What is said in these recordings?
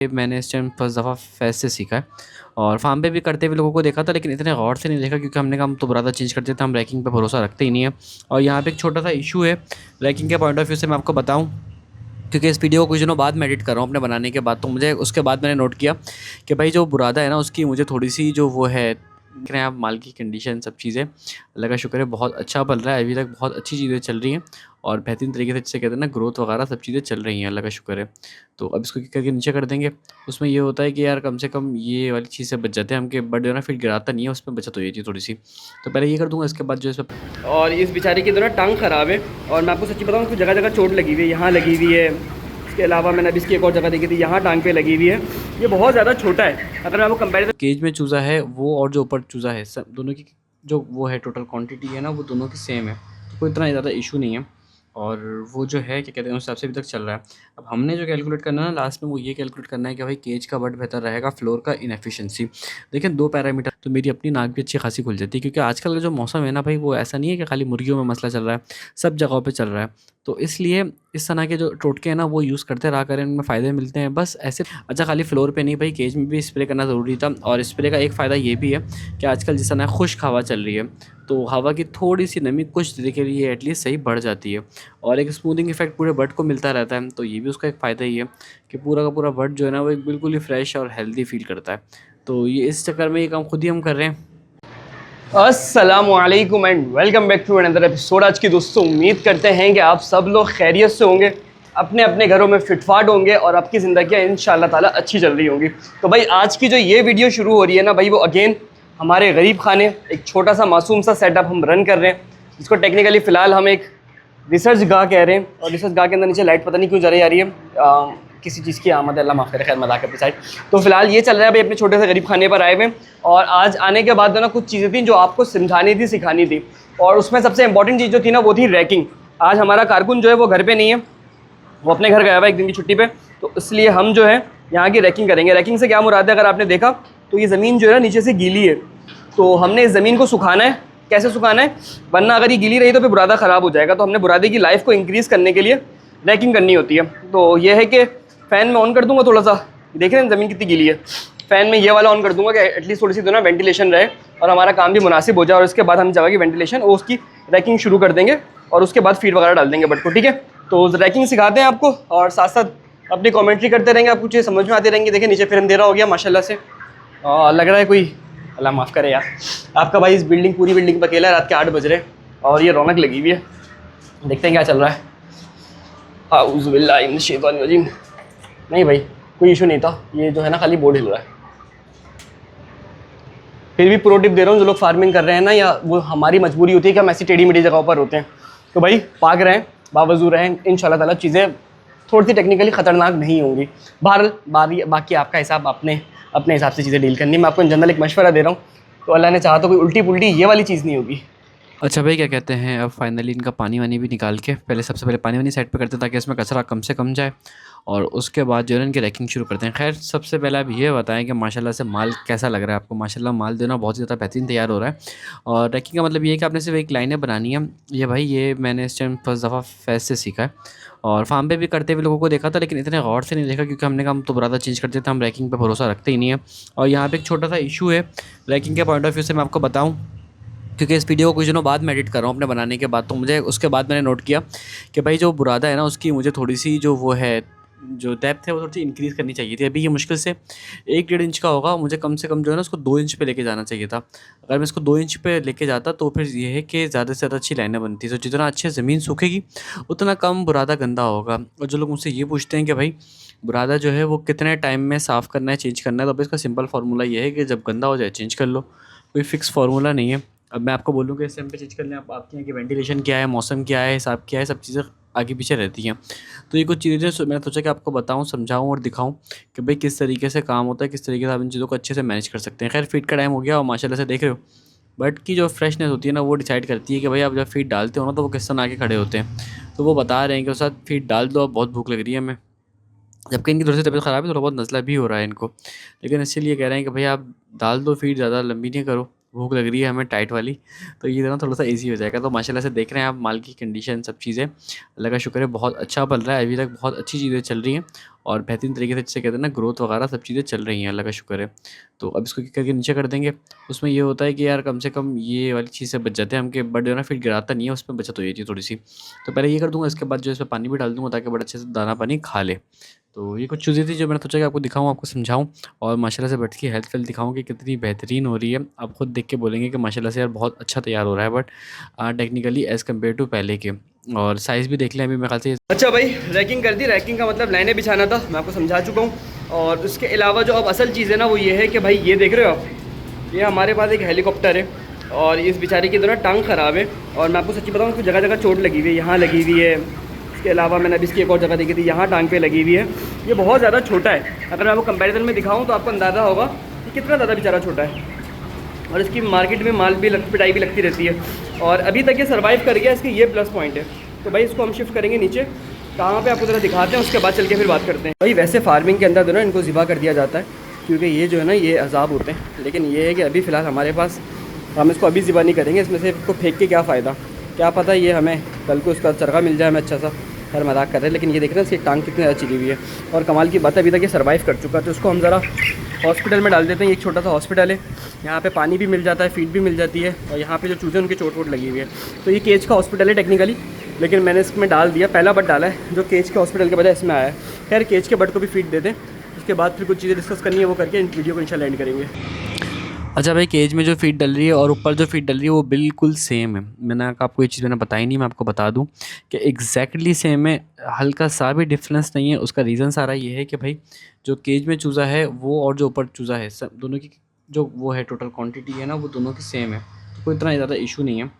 मैंने इस time first दफ़ा फैज़ से सीखा है और फार्म पे भी करते हुए लोगों को देखा था, लेकिन इतने गौर से नहीं देखा क्योंकि हमने कहा हम तो बुरादा चेंज कर देते हैं, हम रैकिंग पे भरोसा रखते ही नहीं है। और यहाँ पे एक छोटा सा इशू है रैकिंग के पॉइंट ऑफ व्यू से, मैं आपको बताऊँ, क्योंकि इस वीडियो को कुछ दिनों बाद मैं एडिट कर रहा हूँ अपने बनाने के बाद, तो मुझे उसके बाद मैंने नोट किया कि भाई जो बुरादा है ना उसकी मुझे थोड़ी सी जो वो है, देख रहे हैं आप माल की कंडीशन, सब चीज़ें अल्लाह का शुक्र है बहुत अच्छा बन रहा है, अभी तक बहुत अच्छी चीज़ें चल रही हैं और बेहतरीन तरीके से, जिसे कहते हैं ना ग्रोथ वगैरह, सब चीज़ें चल रही हैं अल्लाह का शुक्र है। तो अब इसको करके नीचे कर देंगे। उसमें ये होता है कि यार कम से कम ये वाली चीज़ से बच जाते हैं हम, कि बट जो है ना फिर गिराता नहीं है, उसमें बचत हो जाती है थोड़ी सी। तो पहले ये कर दूँगा, इसके बाद जो है और इस बेचारे की तो ना टांग ख़राब है और मैं आपको सच्ची बताऊँ, उसको जगह जगह चोट लगी हुई है, यहाँ लगी हुई है, इसके अलावा मैंने अभी इसकी एक और जगह देखी थी, यहाँ टांग पे लगी हुई है। ये बहुत ज़्यादा छोटा है, अगर मैं आपको कंपेरिजन केज में चूज़ा है वो और जो ऊपर चूज़ा है, सब दोनों की जो वो है टोटल क्वांटिटी है ना वो दोनों की सेम है, तो कोई इतना ज़्यादा इशू नहीं है। और वो जो है क्या कहते हैं उस हिसाब से अभी तक चल रहा है। अब हमने जो कैलकुलेट करना है ना लास्ट में, वो ये कैलकुलेट करना है कि भाई केज का बट बेहतर रहेगा, फ्लोर का इनएफिशिएंसी। देखिए 2 पैरामीटर तो मेरी अपनी नाक भी अच्छी खासी खुल जाती है, क्योंकि आजकल का जो मौसम है ना भाई, वो ऐसा नहीं है कि खाली मुर्गियों में मसला चल रहा है, सब जगहों पे चल रहा है। तो इसलिए इस तरह के जो टोटके हैं ना वो यूज़ करते रहा करें, उनमें फ़ायदे मिलते हैं बस ऐसे। अच्छा, खाली फ्लोर पे नहीं भाई, केज में भी स्प्रे करना ज़रूरी था। और स्प्रे का एक फ़ायदा ये भी है कि आजकल जिस तरह खुश्क हवा चल रही है, तो हवा की थोड़ी सी नमी कुछ देर के लिए एटलीस्ट सही बढ़ जाती है और एक स्मूथिंग इफेक्ट पूरे बर्ड को मिलता रहता है। तो ये भी उसका एक फ़ायदा ही है कि पूरा का पूरा बर्ड जो है ना वो एक बिल्कुल ही फ्रेश और हेल्दी फील करता है। तो ये इस चक्कर में ये काम खुद ही हम कर रहे हैं। अस्सलामुअलैकुम and welcome back to another episode. आज की दोस्तों उम्मीद करते हैं कि आप सब लोग खैरियत से होंगे, अपने अपने घरों में फिटफाट होंगे और आपकी ज़िंदगियाँ इंशाल्लाह ताला अच्छी चल रही होंगी। तो भाई आज की जो ये वीडियो शुरू हो रही है ना भाई, वो अगेन हमारे गरीब खाने एक छोटा सा मासूम सा सेटअप हम रन कर रहे हैं, जिसको टेक्निकली फ़िलहाल हम एक रिसर्च गाह कह रहे हैं। और रिसर्च गाह के अंदर नीचे लाइट पता नहीं क्यों जलाई आ रही है, किसी चीज़ की आमद है, अल्लाह माफ़ करे, खैर मजाक अपनी साइड। तो फिलहाल ये चल रहा है भाई, अपने छोटे से गरीब खाने पर आए हुए। और आज आने के बाद जो ना कुछ चीज़ें थी जो आपको समझानी थी, सिखानी थी, और उसमें सबसे इंपॉर्टेंट चीज़ जो थी ना वो थी रैकिंग। आज हमारा कारकुन जो है वो घर पे नहीं है, वो अपने घर गया हुआ है एक दिन की छुट्टी पे, तो इसलिए हम जो है यहाँ की रैकिंग करेंगे। रैकिंग से क्या मुराद है, अगर आपने देखा तो ये ज़मीन जो है ना नीचे से गीली है, तो हमने इस ज़मीन को सुखाना है। कैसे सुखाना है, वरना अगर ये गीली रही तो फिर बुरादा ख़राब हो जाएगा। तो हमने बुरादे की लाइफ को इंक्रीज़ करने के लिए रैकिंग करनी होती है। तो ये है कि फ़ैन में ऑन कर दूंगा थोड़ा सा, देख रहे हैं ज़मीन कितनी गीली है, फ़ैन में ये वाला ऑन कर दूंगा कि एटलीस्ट थोड़ी सी तो ना वेंटिलेशन रहे और हमारा काम भी मुनासिब हो जाए। और उसके बाद हम जगह की वेंटिलेशन और उसकी रैकिंग शुरू कर देंगे और उसके बाद फीड वगैरह डाल देंगे बट को, ठीक है। तो रैकिंग सिखाते हैं आपको और साथ साथ अपनी कॉमेंट्री करते रहेंगे, आपको चीज़ें समझ में आती रहेंगी। देखिए नीचे फिर अंधेरा हो गया माशाल्लाह से, और लग रहा है कोई, अल्लाह माफ़ करे यार, आपका भाई इस बिल्डिंग पूरी बिल्डिंग पर अकेला है, रात के 8 बज रहे और ये रौनक लगी हुई है। देखते हैं क्या चल रहा है। आऊज़ु बिल्लाहि मिनश शैतानिर रजीम। नहीं भाई कोई इशू नहीं था, ये जो है ना खाली बोर्ड हिल रहा है। फिर भी प्रो टिप दे रहा हूँ, जो लोग फार्मिंग कर रहे हैं ना, या वो हमारी मजबूरी होती है कि हम ऐसी टेढ़ी मेढ़ी जगहों पर होते हैं, तो भाई पाक रहें, बावजू रहें, इंशाल्लाह ताला चीज़ें थोड़ी सी टेक्निकली ख़तरनाक नहीं होंगी। बहरहाल बाकी आपका हिसाब, अपने अपने हिसाब से चीज़ें डील करनी है। मैं आपको इन जनरल एक मशवरा दे रहा हूँ, तो अल्लाह ने चाहा तो कोई उल्टी पुल्टी ये वाली चीज़ नहीं होगी। अच्छा भाई, क्या कहते हैं, अब फाइनली इनका पानी वानी भी निकाल के, पहले सबसे पहले पानी वानी साइड पे करते हैं ताकि इसमें कचरा कम से कम जाए, और उसके बाद जो है ना इनकी रैकिंग शुरू करते हैं। खैर सबसे पहले आप ये बताएं कि माशाल्लाह से माल कैसा लग रहा है आपको। माशाल्लाह माल देना बहुत ही ज़्यादा बेहतरीन तैयार हो रहा है। और रैकिंग का मतलब ये है कि आपने सिर्फ एक लाइनें बनानी है। ये भाई ये मैंने इस टाइम फर्स्ट दफ़ा फैज़ से सीखा है और फार्म पे भी करते हुए लोगों को देखा था, लेकिन इतने गौर से नहीं देखा क्योंकि हमने कहा हम तो बुरादा चेंज कर देते हैं, हम रैकिंग पे भरोसा रखते ही नहीं है। और यहाँ पे एक छोटा सा इशू है रैकिंग के पॉइंट ऑफ व्यू से, मैं आपको बताऊँ, क्योंकि इस वीडियो को कुछ दिनों बाद मैं एडिट कर रहा हूँ अपने बनाने के बाद, तो मुझे उसके बाद मैंने नोट किया कि भाई जो बुरादा है ना उसकी मुझे थोड़ी सी जो वो है, जो डेप्थ है वो थोड़ी सी इंक्रीज़ करनी चाहिए थी। अभी ये मुश्किल से 1-1.5 इंच का होगा, मुझे कम से कम जो है ना उसको 2 इंच पे लेके जाना चाहिए था। अगर मैं इसको 2 इंच पे लेके जाता तो फिर ये है कि ज़्यादा से ज़्यादा अच्छी लाइनें बनती। तो जितना अच्छे ज़मीन सूखेगी उतना कम बुरादा गंदा होगा। और जो लोग मुझसे ये पूछते हैं कि भाई बुरादा जो है वो कितने टाइम में साफ़ करना है, चेंज करना है, तो अब इसका सिंपल फार्मूला ये है कि जब गंदा हो जाए चेंज कर लो, कोई फ़िक्स फार्मूला नहीं है। अब मैं आपको बोलूँ कि इस टाइम पे चेंज कर लें, आप आपके यहाँ की वेंटिलेशन क्या है, मौसम क्या है, हिसाब क्या है, सब चीज़ें आगे पीछे रहती हैं। तो ये कुछ चीज़ें मैंने सोचा कि आपको बताऊँ, समझाऊँ और दिखाऊँ कि भाई किस तरीके से काम होता है, किस तरीके से आप इन चीज़ों को अच्छे से मैनेज कर सकते हैं। खैर फीड का टाइम हो गया और माशाल्लाह से देख रहे हो बट की जो फ्रेशनेस होती है ना वो डिसाइड करती है कि भाई आप जब फीड डालते हो ना तो वो किस तरह आके खड़े होते हैं। तो वो बता रहे हैं कि उस साथ फीड डाल दो, अब बहुत भूख लग रही है हमें, जबकि इनकी थोड़ी सी तबीयत ख़राब है, थोड़ा बहुत नज़ला भी हो रहा है इनको, लेकिन इसीलिए कह रहे हैं कि भाई आप डाल दो फीड, ज़्यादा लंबी नहीं करो। भूख लग रही है हमें टाइट वाली, तो ये ना थोड़ा सा ईज़ी हो जाएगा। तो माशाल्लाह से देख रहे हैं आप माल की कंडीशन, सब चीज़ें अल्लाह का शुक्र है बहुत अच्छा पल रहा है, अभी तक बहुत अच्छी चीज़ें चल रही हैं और बेहतरीन तरीके से जिसे कहते हैं ना ग्रोथ वगैरह सब चीज़ें चल रही हैं, अल्लाह का शुक्र है। तो अब इसको करके नीचे कर देंगे। उसमें ये होता है कि यार कम से कम ये वाली चीज़ से बच जाते हैं हम, कि बट जो है ना फिर गिराता नहीं है, उसमें बचत हो जाती है थोड़ी सी। तो पहले ये कर दूँगा, इसके बाद जो है इसमें पानी भी डाल दूँगा ताकि बड़ा अच्छे से दाना पानी खा ले। तो ये कुछ चीज़ें थी जो मैंने सोचा कि आपको दिखाऊँ, आपको समझाऊँ और माशाल्लाह से बट की हेल्थ वेल्थ दिखाऊँ कि कितनी बेहतरीन हो रही है। आप खुद देख के बोलेंगे कि माशाल्लाह से यार बहुत अच्छा तैयार हो रहा है, but technically as compare to पहले के। और साइज़ भी देख लें, अभी मेरे ख्याल से अच्छा भाई, रैकिंग कर दी। रैकिंग का मतलब लाइनें बिछाना था, मैं आपको समझा चुका हूँ। और उसके अलावा जो अब असल चीज़ है ना वो ये है कि भाई ये देख रहे हो आप, ये हमारे पास एक हेलीकॉप्टर है और इस बेचारे की दोनों टांग ख़राब है। और मैं आपको सच्ची बताऊँ, उसको जगह जगह चोट लगी हुई है, यहाँ लगी हुई है। इसके अलावा मैंने अभी इसकी एक और जगह देखी थी, यहाँ टांग पे लगी हुई है। ये बहुत ज़्यादा छोटा है, अगर मैं आपको कंपैरिजन में दिखाऊँ तो आपको अंदाज़ा होगा कि कितना ज़्यादा बेचारा छोटा है। और इसकी मार्केट में माल भी पिटाई भी लगती रहती है और अभी तक ये सर्वाइव कर गया, इसके ये प्लस पॉइंट है। तो भाई इसको हम शिफ्ट करेंगे नीचे, कहाँ पे आपको ज़रा दिखाते हैं, उसके बाद चल के फिर बात करते हैं। भाई वैसे फार्मिंग के अंदर जो ना इनको ज़िबा कर दिया जाता है, क्योंकि ये जो है ना ये अजाब होते हैं। लेकिन ये है कि अभी फ़िलहाल हमारे पास, हम इसको अभी ज़िबा नहीं करेंगे, इसमें से इसको फेंक के क्या फ़ायदा, क्या पता ये हमें कल को उसका चरखा मिल जाए हमें अच्छा सा। हर मजाक कर रहे हैं, लेकिन ये देख रहे हैं इसकी टांग कितनी ज़्यादा चिरी हुई है। और कमाल की बात अभी तक ये सर्वाइव कर चुका है। तो उसको हम ज़रा हॉस्पिटल में डाल देते हैं। एक छोटा सा हॉस्पिटल है, यहाँ पे पानी भी मिल जाता है, फीड भी मिल जाती है और यहाँ पे जो चूज़े उनकी चोट वोट लगी हुई है। तो ये केज का हॉस्पिटल है टेक्निकली, लेकिन मैंने इसमें डाल दिया, पहला बट डाला है जो केज के हॉस्पिटल के बजाय इसमें आया है। खैर केज के बट को भी फीड दे दें, उसके बाद फिर कुछ चीज़ें डिस्कस करनी है वो करके वीडियो को इंशाल्लाह एंड करेंगे। अच्छा भाई, केज में जो फीड डल रही है और ऊपर जो फीड डल रही है वो बिल्कुल सेम है। मैंने आपको ये चीज़ मैंने बताई नहीं, मैं आपको बता दूं कि एग्जैक्टली सेम है, हल्का सा भी डिफरेंस नहीं है। उसका रीज़न सारा ये है कि भाई जो केज में चूज़ा है वो और जो ऊपर चूज़ा है, सब दोनों की जो वो है टोटल क्वांटिटी है ना वो दोनों की सेम है, तो कोई इतना ज़्यादा इशू नहीं है।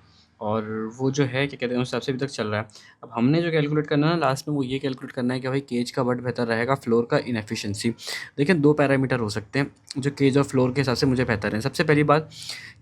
और वो जो है क्या कहते हैं उस हिसाब से अभी तक चल रहा है। अब हमने जो कैलकुलेट करना है ना लास्ट में, वो ये कैलकुलेट करना है कि भाई केज का बट बेहतर रहेगा, फ्लोर का इनएफिशिएंसी। देखिए 2 पैरामीटर हो सकते हैं जो केज और फ्लोर के हिसाब से मुझे बेहतर है। सबसे पहली बात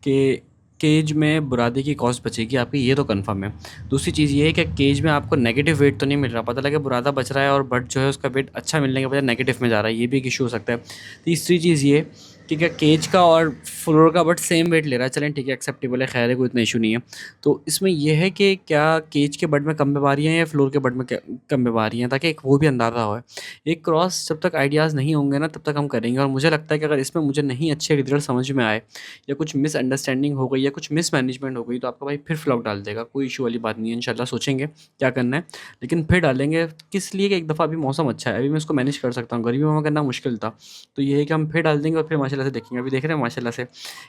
कि केज में बुरादे की कॉस्ट बचेगी आपकी, ये तो कंफर्म है। दूसरी चीज़ ये है कि केज में आपको नेगेटिव वेट तो नहीं मिल रहा, पता लगे बुरादा बच रहा है और बट जो है उसका वेट अच्छा मिलने के बजाय नेगेटिव में जा रहा है, ये भी एक इशू हो सकता है। तीसरी चीज़ ये कि क्या केज का और फ्लोर का बट सेम वेट ले रहा है, चलें ठीक है, एक्सेप्टेबल है, खैर है, कोई इतना इशू नहीं है। तो इसमें यह है कि क्या केज के बट में कम बीमारियाँ हैं या फ्लोर के बट में कम बीमारियाँ हैं, ताकि एक वो भी अंदाज़ा हो। एक क्रॉस जब तक आइडियाज़ नहीं होंगे ना तब तक हम करेंगे। और मुझे लगता है कि अगर इसमें मुझे नहीं अच्छे रिजल्ट समझ में आए या कुछ मिसअंडरस्टैंडिंग हो गई या कुछ मिसमैनेजमेंट हो गई तो आपका भाई फिर फ्लॉप डाल देगा, कोई इशू वाली बात नहीं है। इंशाल्लाह सोचेंगे क्या करना है, लेकिन फिर डालेंगे। किस लिए कि एक दफ़ा अभी मौसम अच्छा है, अभी मैं इसको मैनेज कर सकता हूँ, गर्मियों में करना मुश्किल था। तो ये है कि हम फिर डाल देंगे और फिर माशाल्लाह से देखेंगे। अभी देख रहे हैं माशाल्लाह से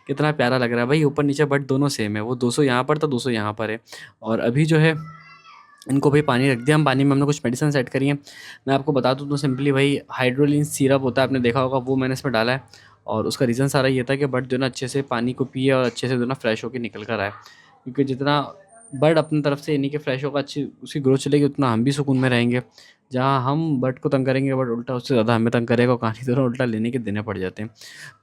कितना प्यारा लग रहा है भाई, ऊपर नीचे बट दोनों सेम है, वो 200 यहाँ पर था 200 यहाँ पर है। और अभी जो है इनको भाई पानी रख दिया हम, पानी में हमने कुछ मेडिसिन सेट करी है। मैं आपको बता दूँ तो सिंपली भाई हाइड्रोलिन सिरप होता है, आपने देखा होगा, वो मैंने इसमें डाला है। और उसका रीज़न सारा ये था कि बर्ड जो है ना अच्छे से पानी को पिए और अच्छे से जो है ना फ्रेश होकर निकल कर आए। क्योंकि जितना बर्ड अपनी तरफ से यानी कि फ्रेश होगा, अच्छी उसकी ग्रोथ चलेगी, उतना हम भी सुकून में रहेंगे। जहाँ हम बर्ड को तंग करेंगे, बर्ड उल्टा उससे ज़्यादा हमें तंग करेगा और कहानी दोनों उल्टा लेने के देने पड़ जाते हैं।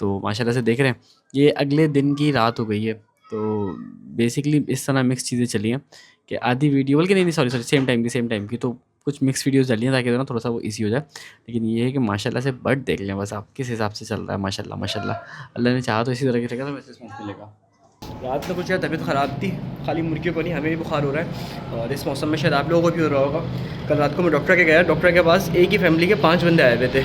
तो माशाल्लाह से देख रहे हैं ये अगले दिन की रात हो गई है। तो बेसिकली इस तरह मिक्स चीज़ें चली हैं कि आधी वीडियो, बल्कि नहीं सॉरी सेम टाइम की तो कुछ मिक्स वीडियोस डाली हैं ताकि जो ना थोड़ा सा वो इजी हो जाए। लेकिन ये है कि माशाल्लाह से बर्ड देख लें बस आप किस हिसाब से चल रहा है, माशाल्लाह माशाल्लाह। अल्लाह ने चाहा तो इसी तरह की रहेगा, तो वैसे रिस्पॉन्स मिलेगा। रात में कुछ यार तबीयत ख़राब थी, खाली मुर्गियों को नहीं, हमें भी बुखार हो रहा है और इस मौसम में शायद आप लोगों को भी हो रहा होगा। कल रात को मैं डॉक्टर के गया, डॉक्टर के पास एक ही फैमिली के 5 बंदे आए हुए थे।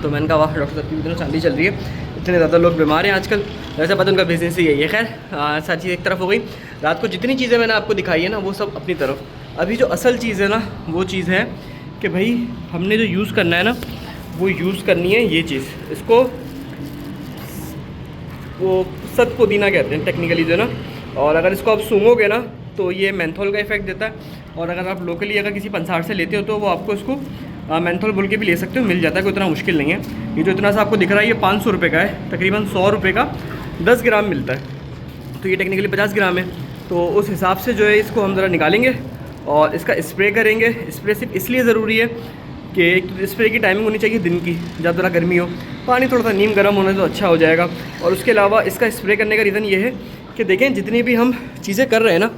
तो मैंने कहा वाह डॉक्टर साहब की इतनी चांदी चल रही है, इतने ज़्यादा लोग बीमार हैं आजकल। वैसे पता उनका बिज़नेस ही है ये। खैर सारी चीज़ एक तरफ हो गई। रात को जितनी चीज़ें मैंने आपको दिखाई है ना वो सब अपनी तरफ। अभी जो असल चीज़ है ना वो चीज़ है कि भाई हमने जो यूज़ करना है ना वो यूज़ करनी है ये चीज़, इसको वो सत पुदीना कहते हैं टेक्निकली जो है ना। और अगर इसको आप सूंघोगे ना तो ये मेंथोल का इफेक्ट देता है। और अगर आप लोकली अगर किसी पंसार से लेते हो तो वो आपको इसको मेंथोल बोल के भी ले सकते हो, मिल जाता है, कोई इतना मुश्किल नहीं है। ये जो इतना सा आपको दिख रहा है ये 500 रुपये का है, तकरीबन 100 रुपये का 10 ग्राम मिलता है। तो ये टेक्निकली 50 ग्राम है। तो उस हिसाब से जो है इसको हम ज़रा निकालेंगे और इसका स्प्रे करेंगे। स्प्रे सिर्फ इसलिए ज़रूरी है कि एक तो स्प्रे की टाइमिंग होनी चाहिए दिन की, जब ज़रा गर्मी हो, पानी थोड़ा सा नीम गर्म होने तो अच्छा हो जाएगा। और उसके अलावा इसका स्प्रे करने का रीज़न ये है कि देखें जितनी भी हम चीज़ें कर रहे हैं ना,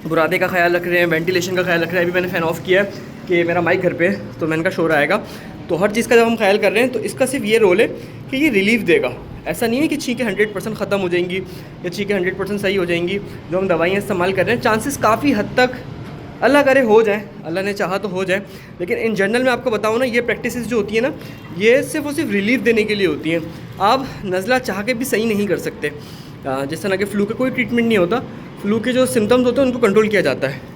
बुरादे का ख्याल रख रहे हैं, वेंटिलेशन का ख्याल रख रहे हैं। अभी मैंने फ़ैन ऑफ़ किया है कि मेरा माइक घर पे है तो मैंने का शोर आएगा। तो हर चीज़ का जब हम ख्याल कर रहे हैं तो इसका सिर्फ ये रोल है कि ये रिलीफ देगा। ऐसा नहीं है कि छींकें 100% ख़त्म हो जाएंगी या छींकें 100% सही हो जाएंगी। जो हम दवाइयाँ इस्तेमाल कर रहे हैं चांसेस काफ़ी हद तक अल्लाह करे हो जाए, अल्लाह ने चाहा तो हो जाए। लेकिन इन जनरल मैं आपको बताऊँ ना, ये प्रैक्टिसेस जो होती है ना, ये सिर्फ और सिर्फ रिलीफ देने के लिए होती हैं। आप नज़ला चाह के भी सही नहीं कर सकते। जिस तरह के फ्लू का कोई ट्रीटमेंट नहीं होता, फ्लू के जो सिम्टम्स होते हैं उनको कंट्रोल किया जाता है।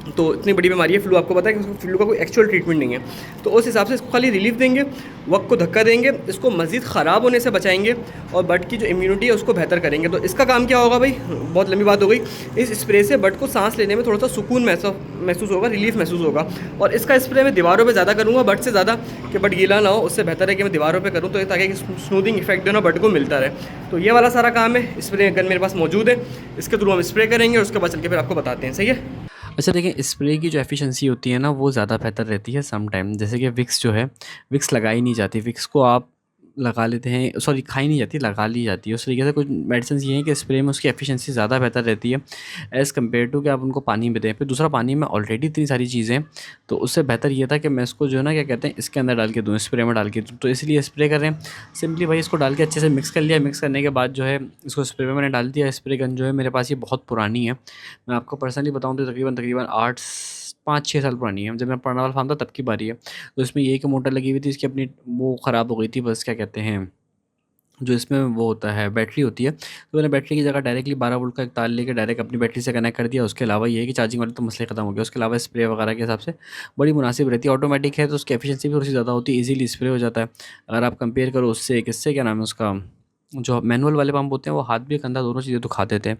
तो इतनी बड़ी बीमारी है फ्लू, आपको पता है कि फ्लू का कोई एक्चुअल ट्रीटमेंट नहीं है। तो उस हिसाब से इसको खाली रिलीफ देंगे, वक्त को धक्का देंगे, इसको मज़ीद ख़राब होने से बचाएंगे और बट की जो इम्यूनिटी है उसको बेहतर करेंगे। तो इसका काम क्या होगा भाई, बहुत लंबी बात हो गई। इस स्प्रे से बट को सांस लेने में थोड़ा सा सुकून महसूस होगा, रिलीफ महसूस होगा। और इसका स्प्रे मैं दीवारों पर ज़्यादा करूँगा बट से ज़्यादा, कि बट गीला ना हो। उससे बेहतर है कि मैं दीवारों पर करूँ, तो ताकि स्मूथिंग इफेक्ट जो ना बट को मिलता रहे। तो ये वाला सारा काम है। स्प्रे गन मेरे पास मौजूद है, इसके थ्रू हम स्प्रे करेंगे और उसके बाद चल के फिर आपको बताते हैं। सही है। अच्छा देखिए, स्प्रे की जो एफिशिएंसी होती है ना, वो ज़्यादा बेहतर रहती है सम टाइम। जैसे कि विक्स जो है, विक्स लगाई नहीं जाती, विक्स को आप लगा लेते हैं, सॉरी खाई नहीं जाती, लगा ली जाती है। उस तरीके से कुछ मेडिसिन ये हैं कि स्प्रे में उसकी एफिशिएंसी ज़्यादा बेहतर रहती है एज़ कम्पेयर टू कि आप उनको पानी में दें। फिर दूसरा, पानी में ऑलरेडी इतनी सारी चीज़ें, तो उससे बेहतर ये था कि मैं इसको जो है ना, क्या कहते हैं, इसके अंदर डाल के दूँ, स्प्रे में डाल के दूँ। तो इसलिए स्प्रे कर रहे हैं सिंपली भाई, इसको डाल के अच्छे से मिक्स कर लिया। मिक्स करने के बाद जो है इसको स्प्रे में मैंने डाल दिया। स्प्रे गन जो है मेरे पास ये बहुत पुरानी है। मैं आपको पर्सनली बताऊँ तो तकरीबन 5-6 साल पुरानी है। जब मैं पढ़ने वाला था तब की बारी है। तो इसमें ये कि मोटर लगी हुई थी, इसकी अपनी वो ख़राब हो गई थी, बस क्या कहते हैं, जो इसमें वो होता है बैटरी होती है। तो मैंने बैटरी की जगह डायरेक्टली 12 वोल्ट का एक तार लेके डायरेक्ट अपनी बैटरी से कनेक्ट कर दिया। उसके अलावा ये है कि चार्जिंग वाले तो मसले ख़त्म हो गए। उसके अलावा स्प्रे वगैरह के हिसाब से बड़ी मुनासिब रहती है। ऑटोमेटिक है तो उसकी एफिशिएंसी भी थोड़ी सी ज़्यादा होती है, ईज़िली स्प्रे हो जाता है। अगर आप कंपेयर करो उससे, किससे, क्या नाम है उसका, जो मैनुअल वाले पंप होते हैं, वो हाथ भी कंधा दोनों चीज़ें दुखा देते हैं।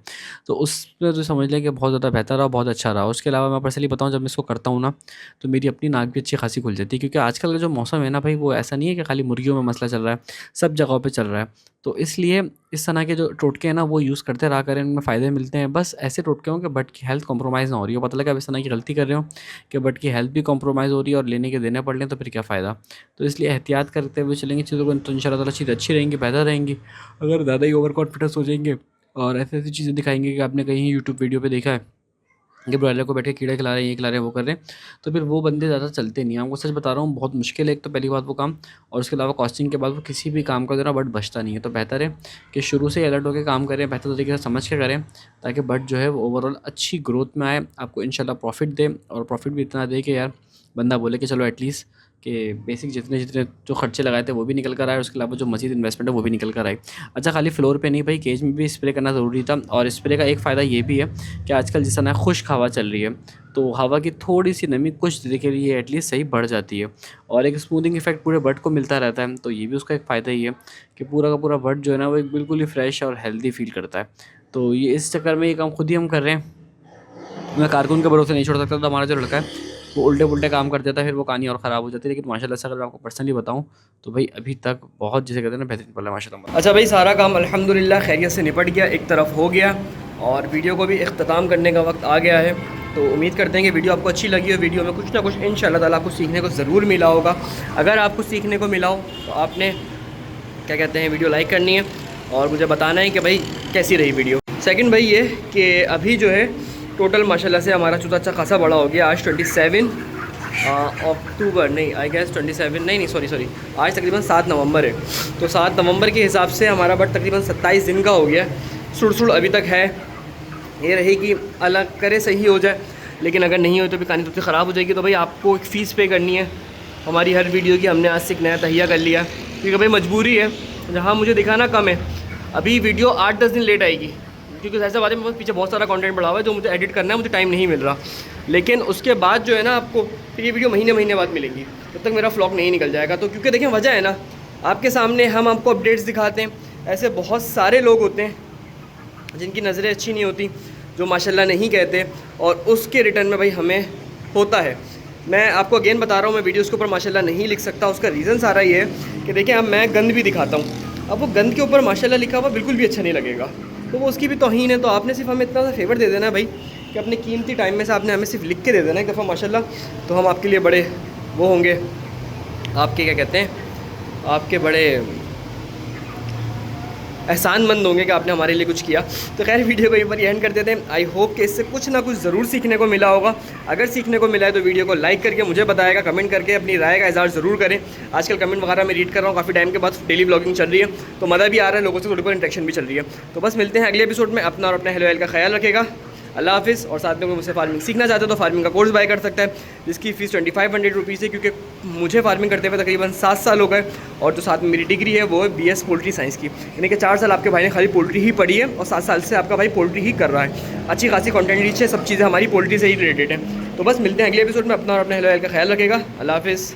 तो उसमें तो समझ लें कि बहुत ज़्यादा बेहतर रहा, बहुत अच्छा रहा। उसके अलावा मैं पर्सनली बताऊँ, जब मैं इसको करता हूँ ना, तो मेरी अपनी नाक भी अच्छी खासी खुल जाती है। क्योंकि आजकल का जो मौसम है ना भाई, वो ऐसा नहीं है कि खाली मुर्गियों में मसला चल रहा है, सब जगहों पे चल रहा है। तो इसलिए इस तरह के जो टोटके हैं ना, वो यूज़ करते रहा करें, उनमें फ़ायदे मिलते हैं। बस ऐसे टोटके हों कि बट की हेल्थ कॉम्प्रोमाइज़ ना हो रही हो। पता लगा अब इस तरह की गलती कर रहे हो कि बट की हेल्थ भी कॉम्प्रोमाइज़ हो रही है और लेने के देने पड़ लें, तो फिर क्या फ़ायदा। तो इसलिए एहतियात करते हुए चलेंगे चीज़ों को, तो इंशाल्लाह ताला चीज़ें अच्छी रहेंगी, बेहतर रहेंगी। अगर ज़्यादा ही ओवर कॉन्फिडेंस हो जाएंगे और ऐसी-ऐसी चीज़ें दिखाएँगे कि आपने कहीं यूट्यूब वीडियो पे देखा है कि ब्रॉयलर को बैठ के कीड़े खिला रहे हैं, ये खिला रहे हैं, वो कर रहे हैं, तो फिर वो बंदे ज़्यादा चलते नहीं हैं। आपको सच बता रहा हूँ, बहुत मुश्किल है एक तो पहली बात वो काम, और उसके अलावा कॉस्टिंग के बाद वो किसी भी काम का जो है ना बट बचता नहीं है। तो बेहतर है कि शुरू से ही अलर्ट होकर काम करें, बेहतर तरीके से समझ के करें, ताकि बट जो है वो ओवरऑल अच्छी ग्रोथ में आए, आपको इंशाल्लाह प्रॉफिट दे, और प्रॉफिट भी इतना दे कि यार बंदा बोले कि चलो एटलीस्ट कि बेसिक जितने जितने जो खर्चे लगाए थे वो भी निकल कर आए, उसके अलावा जो मज़ीद इन्वेस्टमेंट है वो भी निकल कर आए। अच्छा, खाली फ्लोर पे नहीं भाई, केज में भी स्प्रे करना ज़रूरी था। और स्प्रे का एक फ़ायदा ये भी है कि आजकल जिस तरह खुश्क हवा चल रही है, तो हवा की थोड़ी सी नमी कुछ देर के लिए एटलीस्ट सही बढ़ जाती है, और एक स्मूथिंग इफेक्ट पूरे बट को मिलता रहता है। तो ये भी उसका एक फ़ायदा ही है कि पूरा का पूरा बट जो है ना, वो एक बिल्कुल ही फ्रेश और हेल्दी फील करता है। तो ये इस चक्कर में ये काम खुद ही हम कर रहे हैं। मैं कारकुन के भरोसे नहीं छोड़ सकता। तो हमारा जो लड़का है वो उल्टे-पुल्टे काम कर देता है, फिर वो कहानी और ख़राब हो जाती है। लेकिन माशाल्लाह से अगर मैं आपको पर्सनली बताऊँ, तो भाई अभी तक बहुत, जिसे कहते हैं ना, बेहतरीन पल है माशाल्लाह। अच्छा भाई, सारा काम अल्हम्दुलिल्लाह खैरियत से निपट गया, एक तरफ हो गया, और वीडियो को भी इख्तिताम करने का वक्त आ गया है। तो उम्मीद करते हैं कि वीडियो आपको अच्छी लगी हो। वीडियो में कुछ ना कुछ इंशाल्लाह ताला आपको सीखने को ज़रूर मिला होगा। अगर आपको सीखने को मिला हो तो आपने, क्या कहते हैं, वीडियो लाइक करनी है और मुझे बताना है कि भाई कैसी रही वीडियो। सेकंड भाई ये कि अभी जो है टोटल माशाल्लाह से हमारा चूता अच्छा खासा बड़ा हो गया। आज 27 अक्टूबर नहीं, आई गेस 27 नहीं सॉरी, आज तकरीबन 7 नवंबर है। तो 7 नवंबर के हिसाब से हमारा बट तकरीबन 27 दिन का हो गया। सुड़ अभी तक है। ये रही कि अलग करे सही हो जाए, लेकिन अगर नहीं हो तो भी कहानी तो ख़राब हो जाएगी। तो भाई आपको एक फ़ीस पे करनी है हमारी हर वीडियो की। हमने आज से एक नया तहिया कर लिया, क्योंकि भाई मजबूरी है। जहाँ मुझे दिखाना कम है, अभी वीडियो 8-10 दिन लेट आएगी, क्योंकि ऐसा बात है मेरे पास पीछे बहुत सारा कंटेंट पड़ा हुआ है जो मुझे एडिट करना है, मुझे टाइम नहीं मिल रहा। लेकिन उसके बाद जो है ना, आपको फिर ये वीडियो महीने बाद मिलेंगी, तब तक मेरा व्लॉग नहीं निकल जाएगा। तो क्योंकि देखें, वजह है ना, आपके सामने हम आपको अपडेट्स दिखाते हैं। ऐसे बहुत सारे लोग होते हैं जिनकी नज़रें अच्छी नहीं होती, जो माशाल्लाह नहीं कहते, और उसके रिटर्न में भाई हमें होता है। मैं आपको अगेन बता रहा हूँ, मैं वीडियोज़ के ऊपर माशाल्लाह नहीं लिख सकता। उसका रीज़न सारा ये है कि देखिए, अब मैं गंद भी दिखाता हूँ, अब वो गंद के ऊपर माशाल्लाह लिखा हुआ बिल्कुल भी अच्छा नहीं लगेगा, तो वो उसकी भी तौहीन है। तो आपने सिर्फ हमें इतना सा फेवर दे देना है भाई, कि अपने कीमती टाइम में से आपने हमें सिर्फ लिख के दे देना एक दफ़ा माशाल्लाह, तो हम आपके लिए बड़े वो होंगे, आपके क्या कहते हैं, आपके बड़े एहसानमंद होंगे कि आपने हमारे लिए कुछ किया। तो खैर वीडियो को एक बार एंड कर देते हैं। आई होप कि इससे कुछ ना कुछ ज़रूर सीखने को मिला होगा। अगर सीखने को मिला है तो वीडियो को लाइक करके मुझे बताएगा, कमेंट करके अपनी राय का इज़हार ज़रूर करें। आजकल कमेंट वगैरह मैं रीड कर रहा हूँ, काफ़ी टाइम के बाद डेली ब्लॉगिंग चल रही है तो मज़ा भी आ रहा है, लोगों से थोड़ी बहुत इंटरेक्शन भी चल रही है। तो बस मिलते हैं अगले एपिसोड में। अपना और अपने हेलो का ख्याल रखेगा। अल्लाह हाफ़िज़। और साथ में कोई मुझसे फार्मिंग सीखना चाहते हो तो फार्मिंग का कोर्स बाय कर सकता है, जिसकी फ़ीस 2500 रुपीज़ है, क्योंकि मुझे फार्मिंग करते हुए तकरीबन 7 साल हो गए। और जो साथ में मेरी डिग्री है वो है BS पोल्ट्री साइंस की, यानी कि 4 साल आपके भाई ने खाली पोल्ट्री ही पढ़ी है और 7 साल से आपका भाई पोल्ट्री ही कर रहा है। अच्छी खासी कंटेंट रीच है, सब चीज़ें हमारी पोल्ट्री से ही रिलेटेड है। तो बस मिलते हैं अगले एपिसोड में। अपना और अपने हेलो का ख्याल रखेगा। अल्लाह हाफ़िज़।